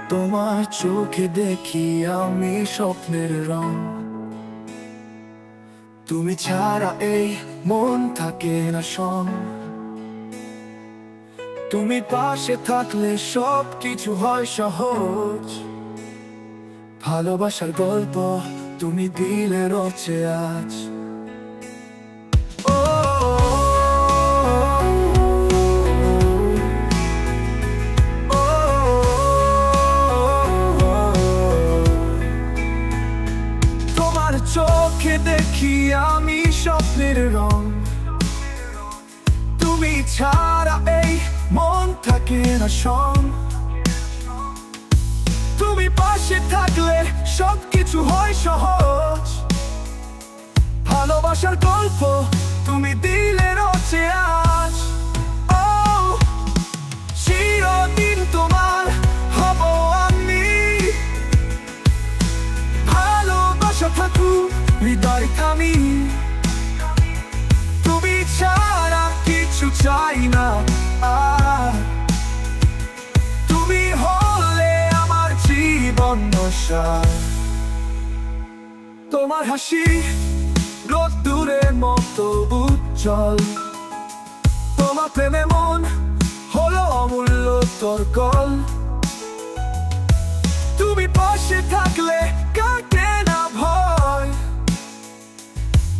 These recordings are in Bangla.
তোমার চোখে দেখি আমি স্বপ্নের রং। তুমি ছাড়া এই মন থাকে না সং। তুমি পাশে থাকলে সব কিছু হয় সহজ। ভালোবাসার গল্প তুমি দিলে রচে আজ। তোমার চোখে দেখি আমি স্বপ্নের রং। তুমি ছাড়া এই মন থাকে না সং। তুমি পাশে থাকলে সব কিছু হয় সহজ। ভালোবাসার গল্প তুমি দিলে রচে আজ। ও চিরদিন তোমার হব আমি। ভালোবাসা থাকুক হৃদয় থামি। তুমি ছাড়া কিছু চাই না আর। তুমি হলে আমার জীবন নশার। তোমার হাসি রোদ্দুরের মতো উজ্জ্বল। তোমার প্রেমে মন হলো অমূল্য তর্কল। তুমি পাশে থাকলে কাটে না ভয়।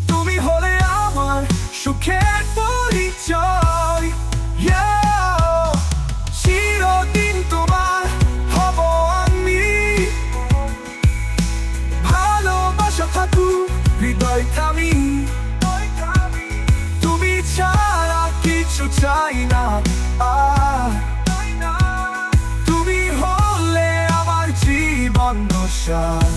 তুমি হলে আমার সুখের পরিচয়। চিরদিন তোমার হব আমি। ভালোবাসা থাকুক হৃদয় থামি। তুমি ছাড়া কিছু চাই না আর। তুমি হলে আমার জীবন নশার।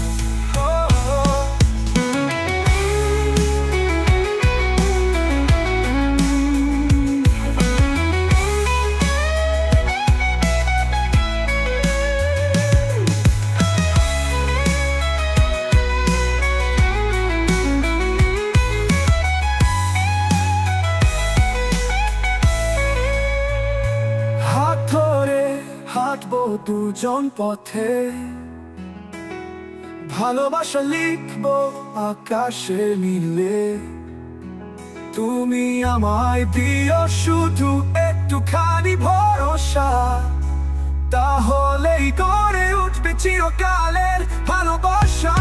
হাঁটবো দুজন পথে। ভালোবাসা লিখবো আকাশে নীলে। তুমি আমায় দিও শুধু একটুখানি ভরসা। তাহলেই গড়ে উঠবে চিরকালের ভালোবাসা।